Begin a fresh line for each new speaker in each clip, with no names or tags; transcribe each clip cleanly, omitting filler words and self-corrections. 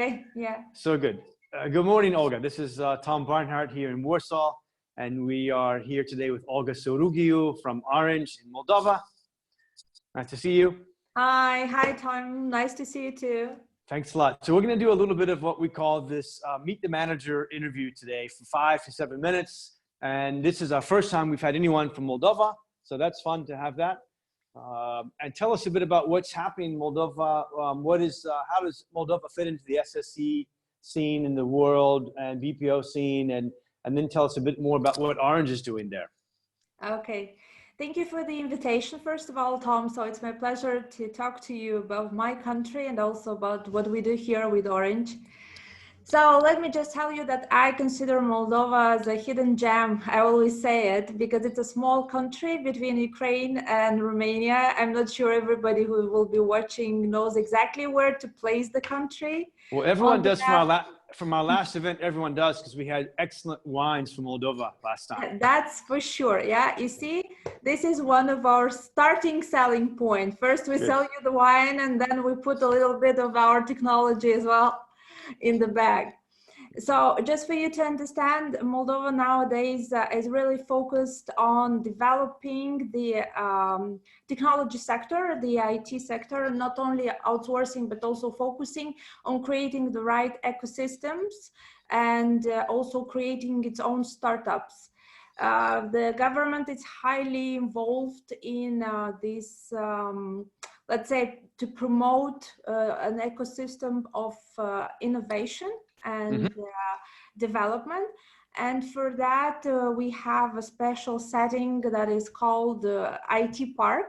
Okay, yeah.
So good. Good morning, Olga. This is Tom Barnhart here in Warsaw, and we are here today with Olga Surugiu from Orange in Moldova. Nice to see you.
Hi, Tom. Nice to see you too.
Thanks a lot. So we're going to do a little bit of what we call this Meet the Manager interview today for 5 to 7 minutes. And this is our first time we've had anyone from Moldova, so that's fun to have that. And tell us a bit about what's happening in Moldova. How does Moldova fit into the SSC scene in the world and BPO scene, and then tell us a bit more about what Orange is doing there.
Okay, thank you for the invitation, first of all, Tom. So it's my pleasure to talk to you about my country and also about what we do here with Orange. So let me just tell you that I consider Moldova as a hidden gem. I always say it because it's a small country between Ukraine and Romania. I'm not sure everybody who will be watching knows exactly where to place the country.
Well, everyone does from our last event. Everyone does, because we had excellent wines from Moldova last time.
That's for sure. Yeah, you see, this is one of our starting selling point. First, we sell you the wine, and then we put a little bit of our technology as well in the bag. So just for you to understand, Moldova nowadays is really focused on developing the technology sector, the IT sector, not only outsourcing, but also focusing on creating the right ecosystems and also creating its own startups. The government is highly involved in this, let's say, to promote an ecosystem of innovation and development. And for that, we have a special setting that is called IT Park.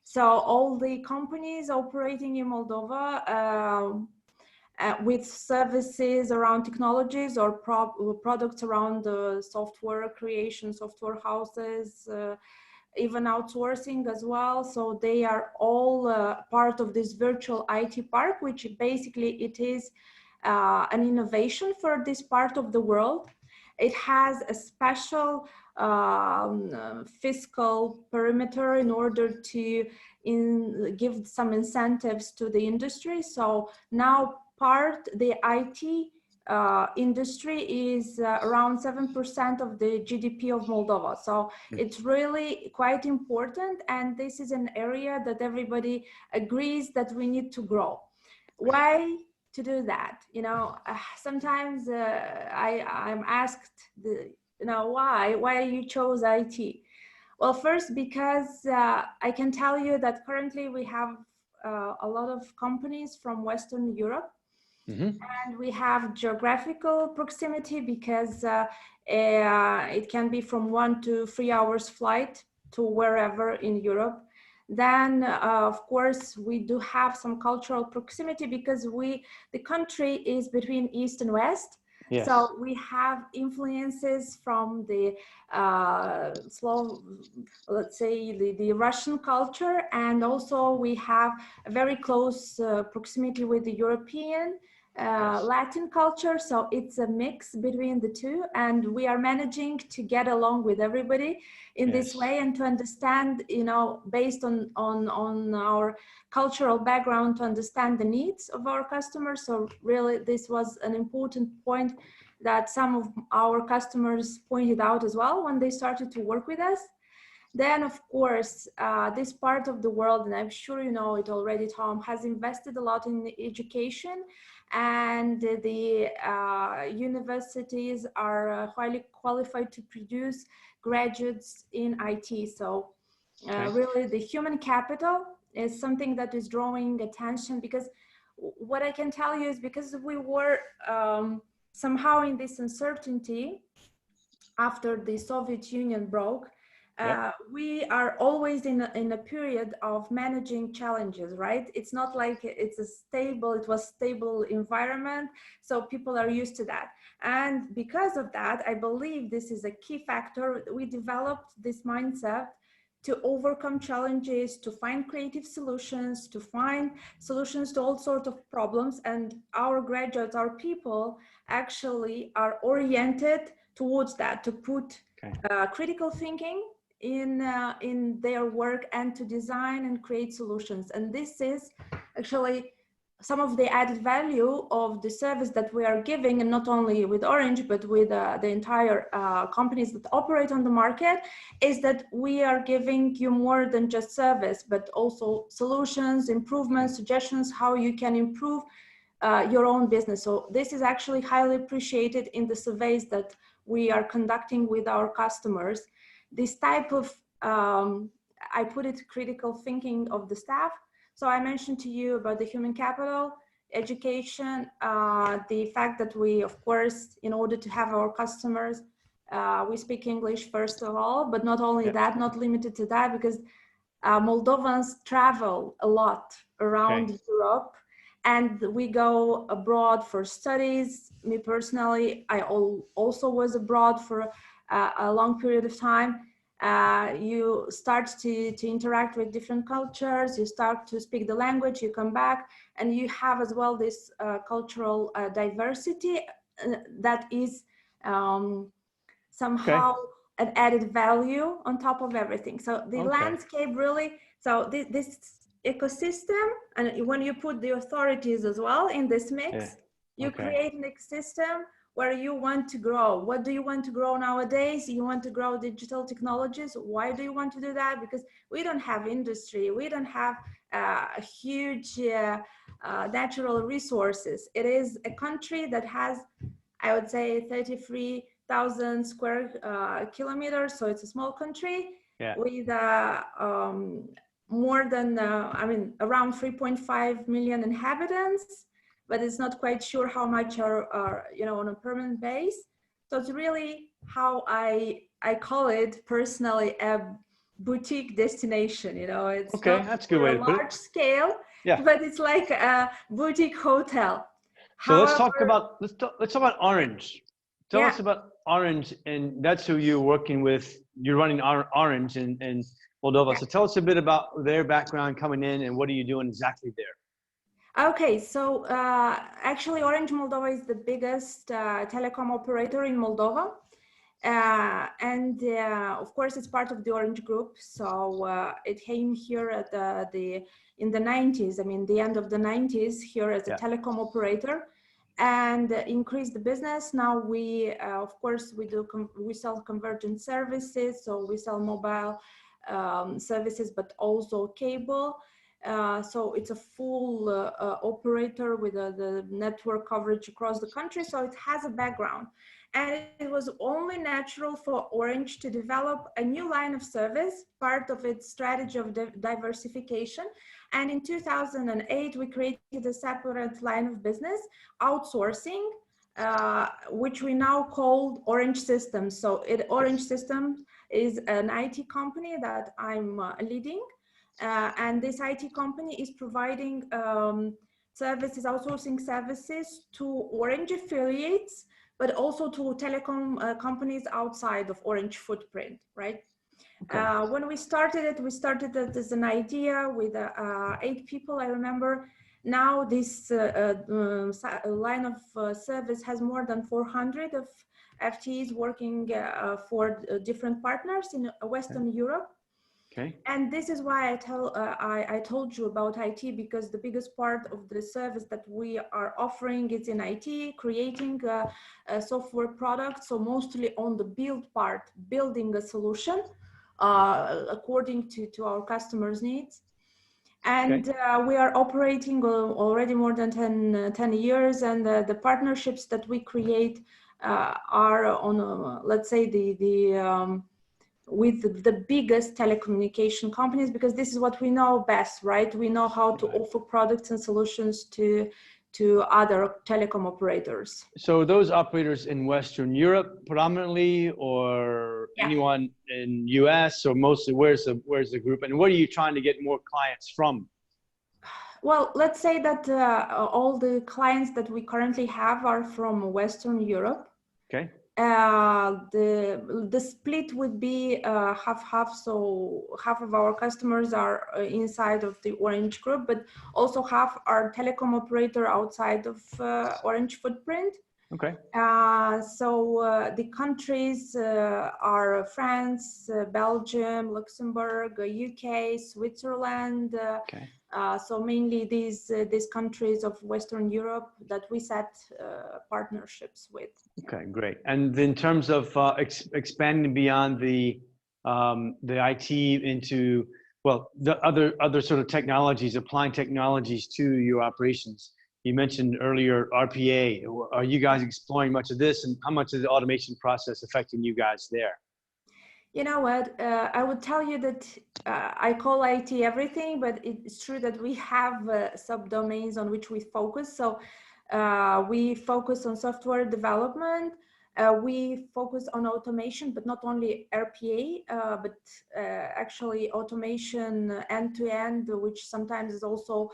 So all the companies operating in Moldova with services around technologies or products around software creation, software houses, even outsourcing as well. So they are all part of this virtual IT park, which basically it is an innovation for this part of the world. It has a special fiscal perimeter in order to give some incentives to the industry. So now the IT industry is around 7% of the GDP of Moldova. So it's really quite important. And this is an area that everybody agrees that we need to grow. Why to do that? You know, sometimes I'm asked, why you chose IT? Well, first, because I can tell you that currently we have a lot of companies from Western Europe. And we have geographical proximity because it can be from 1 to 3 hours flight to wherever in Europe. Then, of course, we do have some cultural proximity because the country is between East and West. Yes. So we have influences from the let's say the Russian culture, and also we have a very close proximity with the European Latin culture. So it's a mix between the two, and we are managing to get along with everybody in this way and to understand, based on our cultural background, to understand the needs of our customers. So really this was an important point that some of our customers pointed out as well when they started to work with us. Then, of course, this part of the world, and I'm sure you know it already, Tom, has invested a lot in education, and the universities are highly qualified to produce graduates in IT. So really the human capital is something that is drawing attention, because what I can tell you is because we were somehow in this uncertainty after the Soviet Union broke. We are always in a period of managing challenges, right? It's not like it was stable environment, so people are used to that. And because of that, I believe this is a key factor. We developed this mindset to overcome challenges, to find creative solutions, to find solutions to all sorts of problems. And our graduates, our people actually are oriented towards that, to put critical thinking in their work and to design and create solutions. And this is actually some of the added value of the service that we are giving, and not only with Orange, but with the entire companies that operate on the market, is that we are giving you more than just service, but also solutions, improvements, suggestions, how you can improve your own business. So this is actually highly appreciated in the surveys that we are conducting with our customers. This type of, I put it, critical thinking of the staff. So I mentioned to you about the human capital, education, the fact that we, of course, in order to have our customers, we speak English first of all, but not only that, not limited to that, because Moldovans travel a lot around Europe, and we go abroad for studies. Me personally, I also was abroad for a long period of time. You start to interact with different cultures, you start to speak the language, you come back, and you have as well this cultural diversity that is somehow an added value on top of everything. So the landscape really, so this ecosystem, and when you put the authorities as well in this mix, you create an ecosystem where you want to grow. What do you want to grow nowadays? You want to grow digital technologies. Why do you want to do that? Because we don't have industry. We don't have huge natural resources. It is a country that has, I would say, 33,000 square kilometers. So it's a small country with more than, around 3.5 million inhabitants. But it's not quite sure how much are on a permanent base. So it's really how I call it personally a boutique destination. It's not
that's a good way to put it.
Large scale, but it's like a boutique hotel.
So let's talk about Orange. Tell us about Orange, and that's who you're working with. You're running Orange in Moldova. So tell us a bit about their background coming in, and what are you doing exactly there?
Okay, so actually Orange Moldova is the biggest telecom operator in Moldova. And of course it's part of the Orange Group. So it came here at in the 90s, the end of the 90s, here as a telecom operator, and increased the business. Now we, of course, we sell convergent services. So we sell mobile services, but also cable. So it's a full operator with the network coverage across the country. So it has a background, and it was only natural for Orange to develop a new line of service, part of its strategy of diversification. And in 2008, we created a separate line of business, outsourcing, which we now call Orange Systems. So Orange Systems is an IT company that I'm leading. And this IT company is providing services, outsourcing services to Orange affiliates, but also to telecom companies outside of Orange footprint, right? When we started it as an idea with 8 people, I remember. Now this line of service has more than 400 of FTEs working for different partners in Western Europe. And this is why I told you about IT, because the biggest part of the service that we are offering is in IT, creating a software product. So mostly on the build part, building a solution according to our customers' needs. And we are operating already more than 10 years. And the partnerships that we create are on, let's say, with the biggest telecommunication companies, because this is what we know best, right? We know how to offer products and solutions to other telecom operators.
So those operators in Western Europe predominantly, or anyone in US, or mostly where's the group, and where are you trying to get more clients from?
Well, let's say that all the clients that we currently have are from Western Europe. The split would be half-half. So half of our customers are inside of the Orange Group, but also half are telecom operator outside of Orange footprint. So the countries are France, Belgium, Luxembourg, UK, Switzerland, So mainly these countries of Western Europe that we set partnerships with.
Okay, great. And in terms of expanding beyond the IT into, well, the other sort of technologies, applying technologies to your operations. You mentioned earlier RPA. Are you guys exploring much of this, and how much is the automation process affecting you guys there?
You know what? I would tell you that I call IT everything, but it's true that we have subdomains on which we focus. So we focus on software development. We focus on automation, but not only RPA, but actually automation end-to-end, which sometimes is also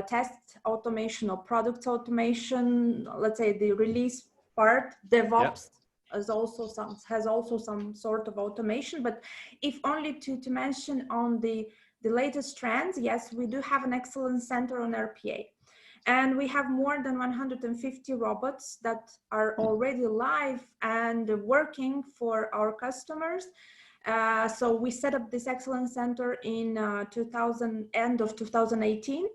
test automation or product automation. Let's say the release part, DevOps. Yep. Has also some sort of automation, but if only to mention on the latest trends, yes, we do have an excellence center on RPA, and we have more than 150 robots that are already live and working for our customers. So we set up this excellence center in end of 2018.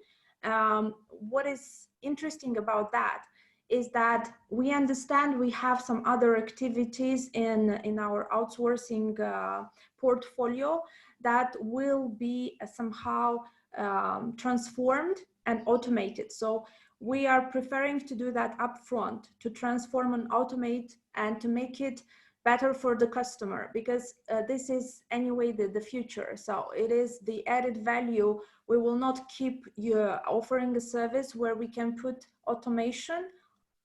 What is interesting about that is that we understand we have some other activities in our outsourcing portfolio that will be somehow transformed and automated. So we are preferring to do that upfront, to transform and automate and to make it better for the customer, because this is anyway the future. So it is the added value. We will not keep offering a service where we can put automation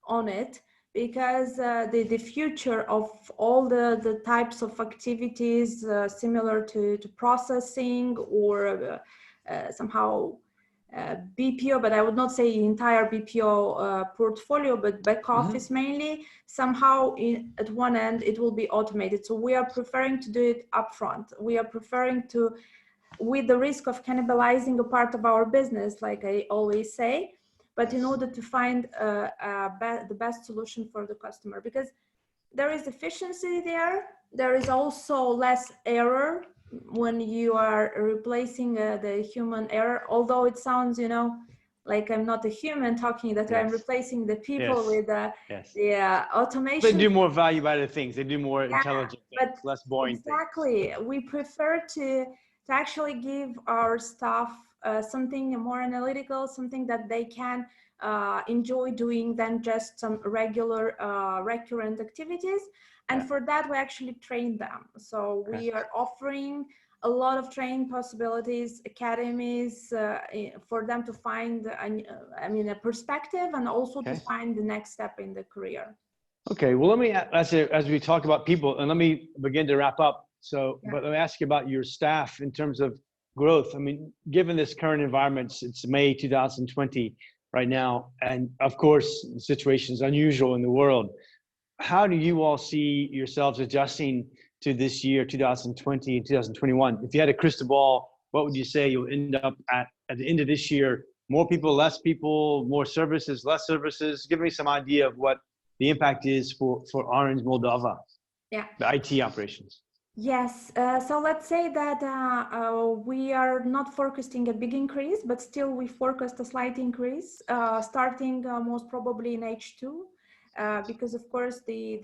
on it, because the future of all the types of activities similar to processing or somehow BPO, but I would not say entire BPO portfolio, but back office mainly, somehow at one end it will be automated. So we are preferring to do it upfront. We are preferring to, with the risk of cannibalizing a part of our business, like I always say, but in order to find the best solution for the customer, because there is efficiency there. There is also less error when you are replacing the human error, although it sounds, you know, like I'm not a human talking, that I'm replacing the people with the automation.
They do more value-added things. They do more intelligent things, less boring things.
Exactly. We prefer to actually give our staff something more analytical, something that they can enjoy doing than just some regular recurrent activities. And for that, we actually train them. So we are offering a lot of training possibilities, academies for them to find, a perspective, and also to find the next step in the career.
Okay, well, let me, as we talk about people, and let me begin to wrap up. So, but let me ask you about your staff in terms of growth. I mean, given this current environment, it's May 2020 right now, and of course, the situation is unusual in the world. How do you all see yourselves adjusting to this year, 2020 and 2021? If you had a crystal ball, what would you say you'll end up at the end of this year? More people, less people, more services, less services? Give me some idea of what the impact is for Orange Moldova, the IT operations.
Yes, so let's say that we are not forecasting a big increase, but still we forecast a slight increase, starting most probably in H2, because of course the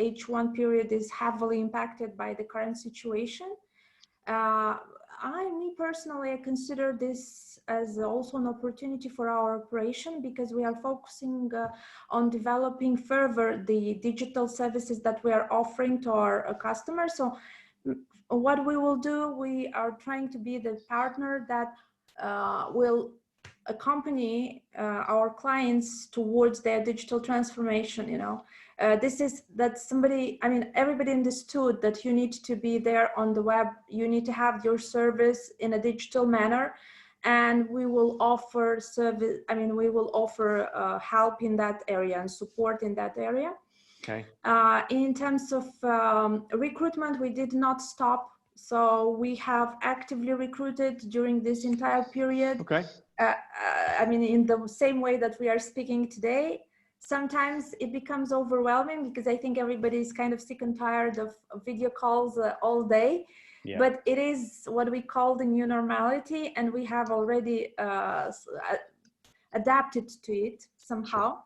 H1 period is heavily impacted by the current situation. Me personally, I consider this as also an opportunity for our operation, because we are focusing on developing further the digital services that we are offering to our customers. So what we will do, we are trying to be the partner that will accompany our clients towards their digital transformation. You know, everybody understood that you need to be there on the web, you need to have your service in a digital manner, and we will offer service. We will offer help in that area and support in that area.
Okay.
In terms of recruitment, we did not stop. So we have actively recruited during this entire period.
Okay.
In the same way that we are speaking today. Sometimes it becomes overwhelming because I think everybody is kind of sick and tired of video calls all day.
Yeah.
But it is what we call the new normality, and we have already adapted to it somehow.
Sure.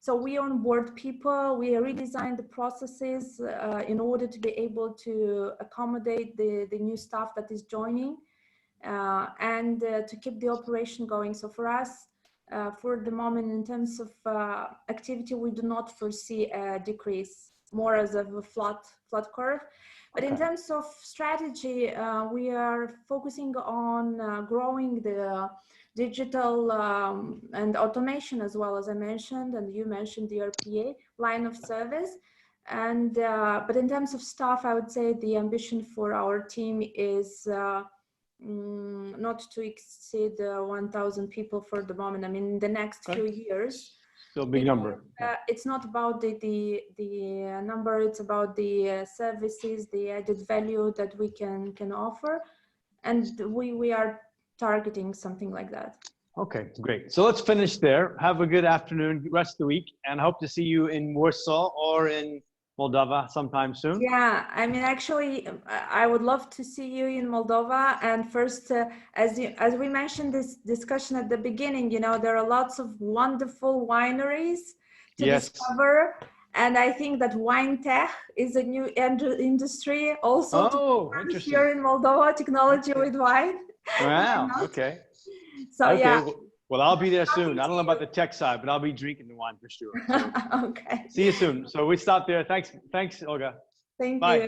So we onboard people, we redesign the processes in order to be able to accommodate the new staff that is joining and to keep the operation going. So for us, for the moment, in terms of activity, we do not foresee a decrease, more as of a flat curve. But in terms of strategy, we are focusing on growing the digital and automation, as well as I mentioned, and you mentioned the RPA line of service. And but in terms of staff, I would say the ambition for our team is not to exceed 1,000 people for the moment. I mean, in the next few years.
Still a big number.
It's not about the number, it's about the services, the added value that we can offer. And we are targeting something like that.
Okay, great. So let's finish there. Have a good afternoon, rest of the week, and hope to see you in Warsaw or in Moldova sometime soon.
Yeah, I mean, actually, I would love to see you in Moldova. And first, as we mentioned this discussion at the beginning, you know, there are lots of wonderful wineries to discover. And I think that wine tech is a new industry also here in Moldova, technology with wine.
Wow, okay.
So okay. Yeah.
Well, I'll be there soon. I don't know about the tech side, but I'll be drinking the wine for sure. So.
Okay.
See you soon. So we stop there. Thanks, Olga.
Thank
Bye.
you.